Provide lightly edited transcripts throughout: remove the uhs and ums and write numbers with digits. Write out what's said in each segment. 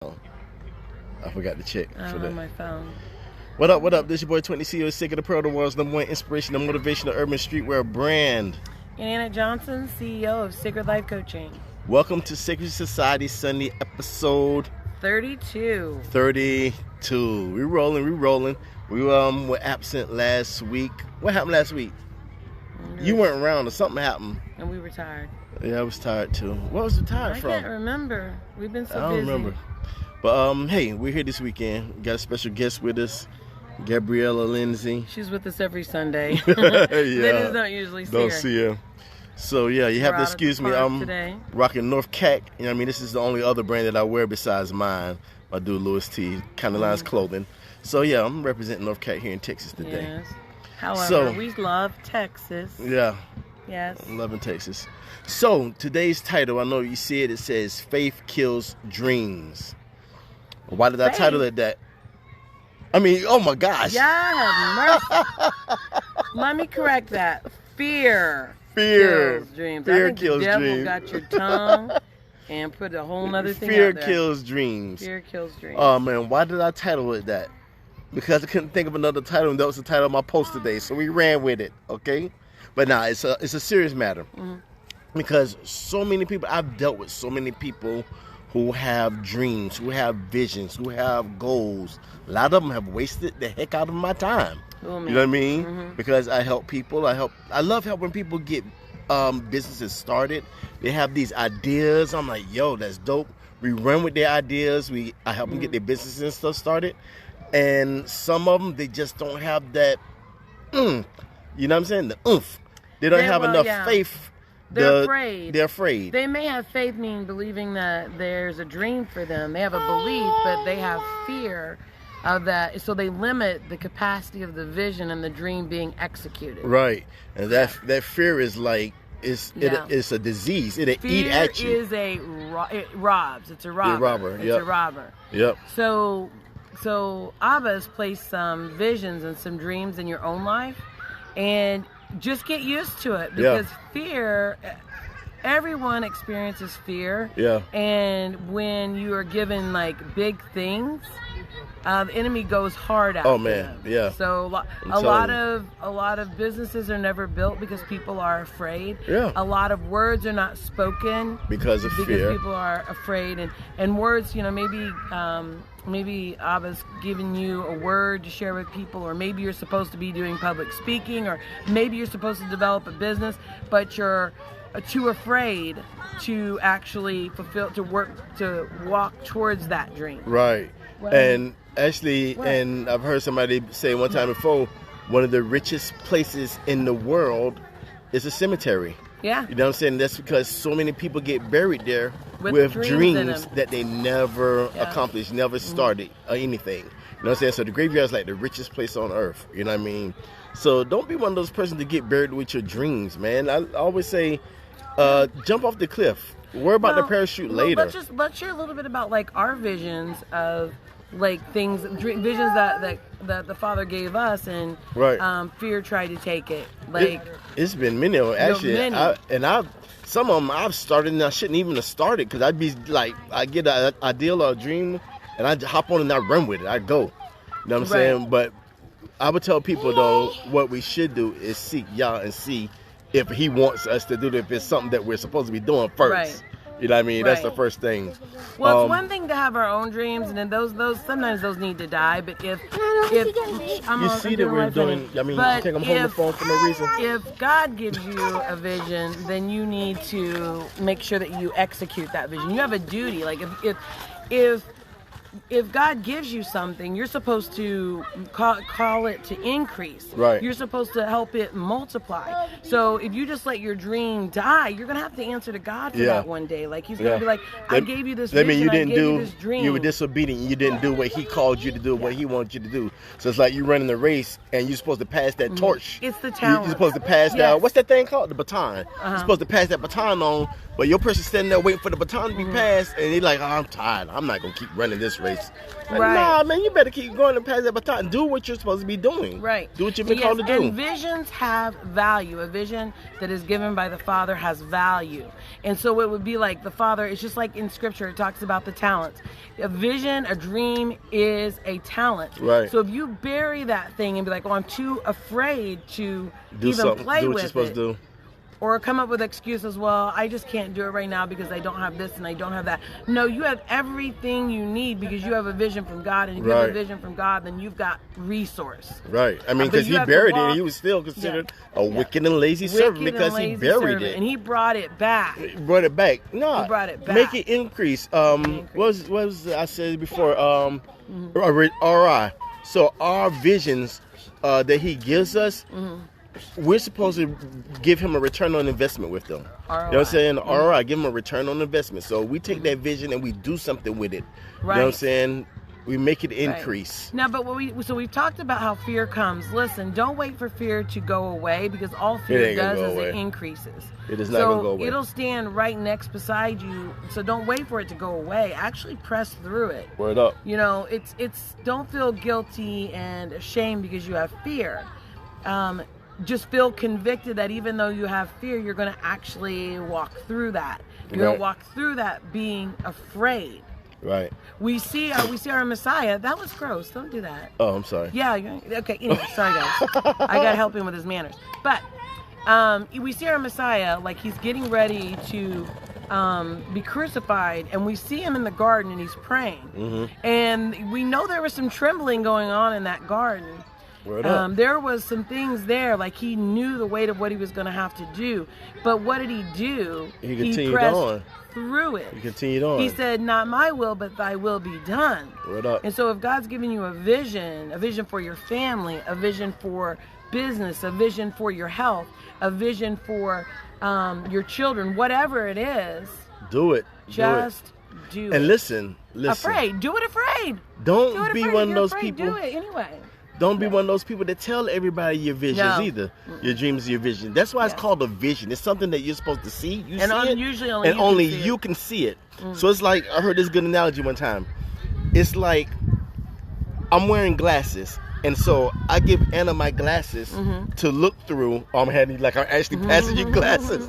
I forgot to check for that. On my phone. What up, what up? This your boy 20 CEO, Sick of the Pearl, the world's #1 inspiration and motivational urban streetwear brand. And Anna Johnson, CEO of Sacred Life Coaching. Welcome to Sacred Society Sunday episode 32. 32. We rolling. We were absent last week. What happened last week? You weren't around or something happened. And we were tired. Yeah, I was tired too. What was you tired from? I can't remember. We've been so busy. I don't remember. But hey, we're here this weekend. We got a special guest with us, Gabriella Lindsay. She's with us every Sunday. Yeah. They just don't usually see her. Don't see her. So yeah, you have to excuse me. I'm today. Rocking North Cac. You know what I mean? This is the only other brand that I wear besides mine. My dude Louis T. Kind of lines clothing. So yeah, I'm representing North Cac here in Texas today. Yes. However, we love Texas. Yeah. Yes. I'm loving Texas. So today's title, I know you see it. It says "Faith Kills Dreams." Why did I title it that? I mean, oh my gosh. Yeah, mercy. Let me correct that. Fear kills dreams. Fear I think kills the devil dreams. got your tongue and put a whole other thing Fear out there. kills dreams. Fear kills dreams. Oh man, why did I title it that? Because I couldn't think of another title, and that was the title of my post today. So we ran with it, okay? But nah, it's a serious matter. Because so many people, I've dealt with so many people who have dreams, who have visions, who have goals. A lot of them have wasted the heck out of my time. Oh, you know what I mean? Because I help people. I love helping people get businesses started. They have these ideas. I'm like, yo, that's dope. We run with their ideas. I help them get their businesses and stuff started. And some of them, they just don't have that, you know what I'm saying? The oomph. They don't have enough faith. They're afraid. They're afraid. They may have faith, meaning believing that there's a dream for them. They have a belief, but they have fear of that. So they limit the capacity of the vision and the dream being executed. Right. And that fear is like, it's a disease. It'll eat at you. It robs. It's a robber. It's a robber. Yep. So Abba has placed some visions and some dreams in your own life, and just get used to it, because fear, everyone experiences fear. Yeah. And when you are given like big things, the enemy goes hard at them. Yeah. So a lot of businesses are never built because people are afraid. Yeah. A lot of words are not spoken because fear. Because people are afraid, and words, you know, maybe Abba's giving you a word to share with people, or maybe you're supposed to be doing public speaking, or maybe you're supposed to develop a business, but you're too afraid to actually walk towards that dream. Right. And actually, and I've heard somebody say one time before, one of the richest places in the world is a cemetery. Yeah. You know what I'm saying? That's because so many people get buried there with dreams that they never accomplished, never started, or anything. You know what I'm saying? So the graveyard is like the richest place on earth. You know what I mean? So don't be one of those persons to get buried with your dreams, man. I always say, jump off the cliff. Worry about the parachute later. Let's share a little bit about like our visions of like visions that the Father gave us, and fear tried to take it. Like it's been many actually, some of them I've started and I shouldn't even have started, because I'd be like, I get an ideal or a dream and I hop on and I run with it. I go. You know what I'm saying? But I would tell people though, what we should do is seek Yah and see if He wants us to do it, if it's something that we're supposed to be doing first. Right. You know what I mean? That's the first thing. Well, it's one thing to have our own dreams, and then those sometimes those need to die. But if you see that we're doing, I mean, you think I'm holding the phone for no reason. If God gives you a vision, then you need to make sure that you execute that vision. You have a duty. Like if God gives you something, you're supposed to call it to increase. Right. You're supposed to help it multiply. So if you just let your dream die, you're gonna have to answer to God for that one day. Like He's gonna be like, I gave you this vision, I gave you this dream. You were disobedient. You didn't do what He called you to do, what He wanted you to do. So it's like you running the race and you're supposed to pass that torch. It's the talent. You're supposed to pass that. What's that thing called? The baton. You're supposed to pass that baton on But your person standing there waiting for the baton to be passed, and they're like, oh, I'm tired. I'm not going to keep running this race. Like, Right. nah, man, you better keep going and pass that baton. Do what you're supposed to be doing. Right. Do what you've been called to do. And visions have value. A vision that is given by the Father has value. And so it would be like the Father, it's just like in Scripture, it talks about the talents. A vision, a dream is a talent. Right. So if you bury that thing and be like, oh, I'm too afraid to Do even something. play Do what with you're supposed it. to do. Or come up with excuses, well, I just can't do it right now because I don't have this and I don't have that. No, you have everything you need because you have a vision from God. And if you have a vision from God, then you've got resource. Right. I mean, But because you he have to buried it, walk- he was still considered Yeah. a wicked and lazy servant Wicked because and he lazy buried servant. it. And he brought it back. He brought it back. No, He brought it back. Make it increase. What was I said before? RI. So our visions that he gives us, we're supposed to give him a return on investment with them. ROI. You know what I'm saying? ROI, give him a return on investment. So we take that vision and we do something with it. Right. You know what I'm saying? We make it increase. Right. Now, but we've talked about how fear comes. Listen, don't wait for fear to go away because all fear does is it increases. It is not going to go away. It'll stand right next beside you. So don't wait for it to go away. Actually press through it. Word up. You know, it's don't feel guilty and ashamed because you have fear. Just feel convicted that even though you have fear, you're going to actually walk through that. You're going to walk through that being afraid. Right. We see our Messiah. That was gross. Don't do that. Oh, I'm sorry. Yeah. Okay. Anyway, sorry guys. I got to help him with his manners. But we see our Messiah like he's getting ready to be crucified, and we see him in the garden and he's praying. And we know there was some trembling going on in that garden. There was some things there, like he knew the weight of what he was going to have to do. But what did he do? He continued pressed on. Through it. He continued on. He said, not my will, but thy will be done. Word up. And so if God's giving you a vision for your family, a vision for business, a vision for your health, a vision for your children, whatever it is, do it. Just do it. And listen. Afraid. Do it afraid. Don't be one of those people. Do it anyway. Don't be one of those people that tell everybody your visions either. Your dreams, your vision. That's why it's called a vision. It's something that you're supposed to see. You and see it, usually only you can see it. So it's like, I heard this good analogy one time. It's like I'm wearing glasses, and so I give Anna my glasses to look through. I'm actually passing you glasses.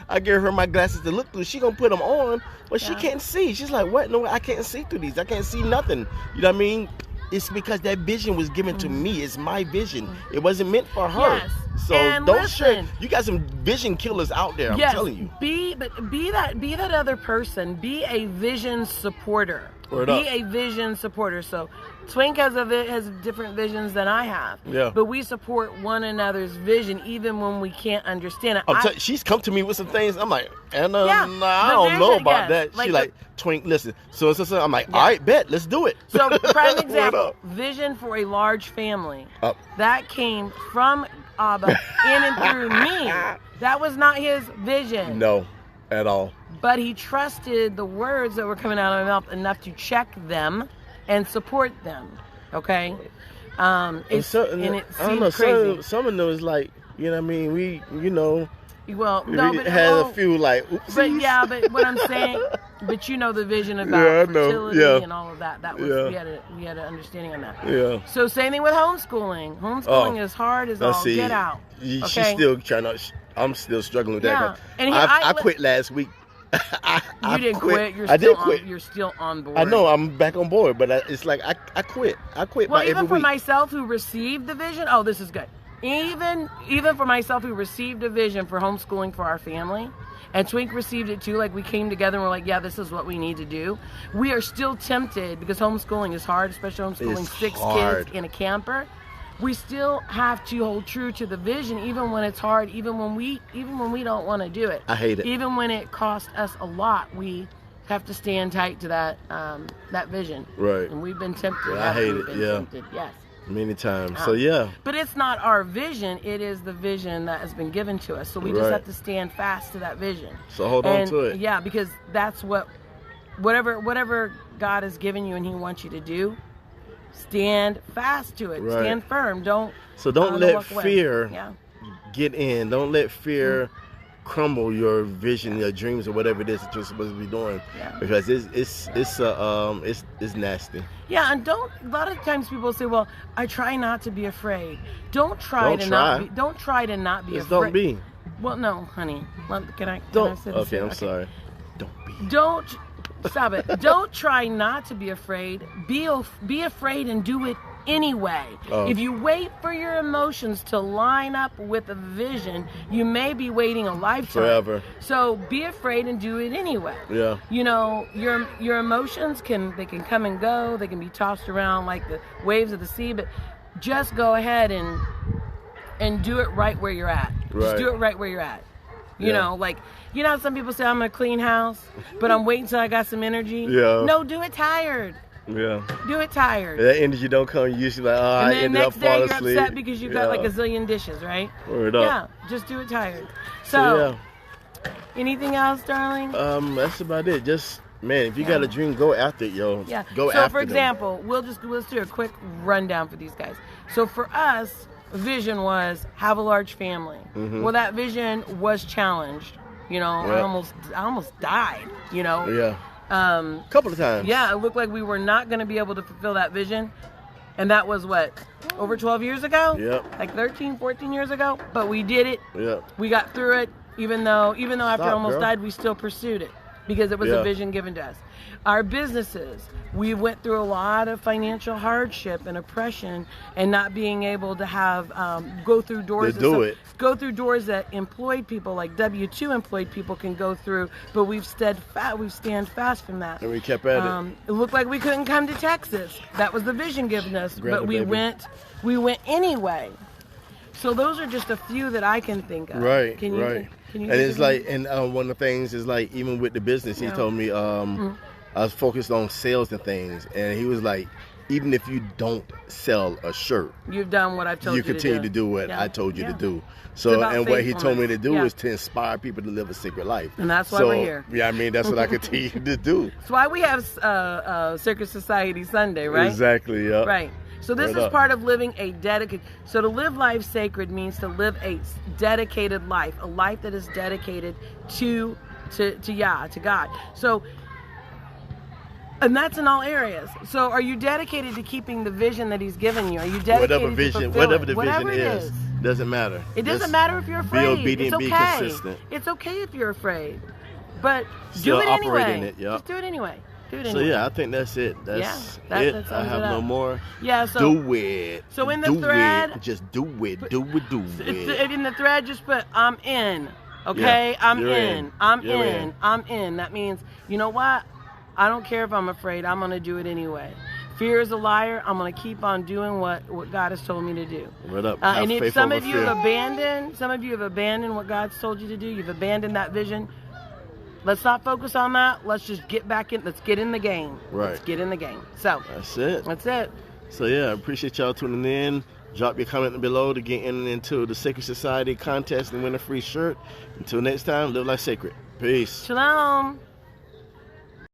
I give her my glasses to look through. She gonna put them on, but she can't see. She's like, what? No, I can't see through these. I can't see nothing. You know what I mean? It's because that vision was given to me. It's my vision. It wasn't meant for her. Yes. So and don't listen, share. You got some vision killers out there. I'm telling you. Be that other person. Be a vision supporter. Be a vision supporter. So Twink has different visions than I have. Yeah. But we support one another's vision even when we can't understand it. She's come to me with some things. I'm like, Anna, I don't know about that. She like, Twink, listen. So I'm like, all right, bet, let's do it. So prime example, vision for a large family. That came from Abba in and through me. That was not his vision. No, at all. But he trusted the words that were coming out of my mouth enough to check them and support them. Okay? I don't know, crazy. Some of them is like, you know what I mean? We had a few like, oopsies. But what I'm saying, but you know the vision about fertility and all of that. That was we had an understanding on that. Yeah. So same thing with homeschooling. Homeschooling is hard as all get out. She's still trying to. I'm still struggling with that. And I quit last week. You didn't quit. You're still on board. I know. I'm back on board, but it's like I quit. I quit. Well, even for myself who received the vision. Oh, this is good. Even for myself who received a vision for homeschooling for our family, and Twink received it too. Like we came together and we're like, yeah, this is what we need to do. We are still tempted because homeschooling is hard, especially homeschooling 6 kids in a camper. We still have to hold true to the vision, even when it's hard, even when we don't want to do it. I hate it. Even when it costs us a lot, we have to stand tight to that vision. Right. And we've been tempted. I hate it. Tempted. Yes. Many times. So yeah. But it's not our vision. It is the vision that has been given to us. So we just have to stand fast to that vision. So hold on to it. Yeah, because that's whatever God has given you and He wants you to do. Stand fast to it. Right. Stand firm. Don't let fear get in. Don't let fear crumble your vision, your dreams, or whatever it is that you're supposed to be doing. Yeah. Because it's nasty. Yeah, and a lot of times people say, well, I try not to be afraid. Don't try to not be Just afraid. don't be. Well, no, honey. Can I Don't. say this? Okay, I'm sorry. Don't be. Don't. Stop it. Don't try not to be afraid. Be afraid and do it anyway. Oh. If you wait for your emotions to line up with a vision, you may be waiting a lifetime. Forever. So be afraid and do it anyway. Yeah. You know, your emotions can come and go. They can be tossed around like the waves of the sea, but just go ahead and do it right where you're at. Right. Just do it right where you're at. You know, like, you know how some people say, I'm going to clean house, but I'm waiting till I got some energy? Yeah. No, do it tired. Yeah. Do it tired. That energy don't come, you usually like, and I then ended up next day falling you're asleep. upset because you got like a zillion dishes, right? Word up. Yeah, just do it tired. So, yeah. Anything else, darling? That's about it. Just, man, if you got a dream, go after it, yo. Yeah. Go so after for them. example, let's do a quick rundown for these guys. So for us, vision was have a large family. Mm-hmm. Well, that vision was challenged. You know, Yep. I almost died. You know. Yeah. Couple of times. Yeah, it looked like we were not going to be able to fulfill that vision. And that was what? Over 12 years ago? Yep. Like 13, 14 years ago? But we did it. Yep. We got through it. Even though after I almost girl. died, we still pursued it because it was a vision given to us. Our businesses, we went through a lot of financial hardship and oppression and not being able to have go through doors that employed people like W-2 employed people can go through, but we've stand fast from that. And we kept at it. It looked like we couldn't come to Texas. That was the vision given us, but we baby. went anyway. So those are just a few that I can think of. Right, Can you, right. Can you And think it's of like, any? and one of the things is like, even with the business, he Yeah. told me I was focused on sales and things, and he was like, even if you don't sell a shirt, You've done what I've told you to do. you continue to do what Yeah. I told you Yeah. to do. It's So, about and what he told me to do faithfulness. is to inspire people to live a secret life. And that's why So, we're here. Yeah, I mean, that's what I continue to do. That's why we have Sacred Society Sunday, right? Exactly, yeah. Right. So this Word is up. part of living a dedicated. So to live life sacred means to live a dedicated life, a life that is dedicated to Yah, to God. So, and that's in all areas. So are you dedicated to keeping the vision that He's given you? Are you dedicated Whatever to vision, fulfill whatever it? the Whatever vision it is, doesn't matter. It doesn't Just matter if you're afraid. Be obedient, it's be okay. consistent. It's okay if you're afraid, but Still do it operate anyway. in it, yeah. Just do it anyway. Do it So anyway. yeah, I think that's it. That's that it. sums I it have no up. more. Yeah. So Do it. So in the do thread- it. Just do it. Do it. in the thread, just put I'm in. Okay, Yeah, I'm you're in. in. I'm You're in. in. I'm in. That means, you know what? I don't care if I'm afraid. I'm gonna do it anyway. Fear is a liar. I'm gonna keep on doing what God has told me to do. Word up. Have And if faith some over of you fear. have abandoned what God's told you to do. You've abandoned that vision. Let's not focus on that. Let's just get back in. Let's get in the game. Right. Let's get in the game. So That's it. that's it. So yeah, I appreciate y'all tuning in. Drop your comment below to get into the Sacred Society contest and win a free shirt. Until next time, live life sacred. Peace. Shalom.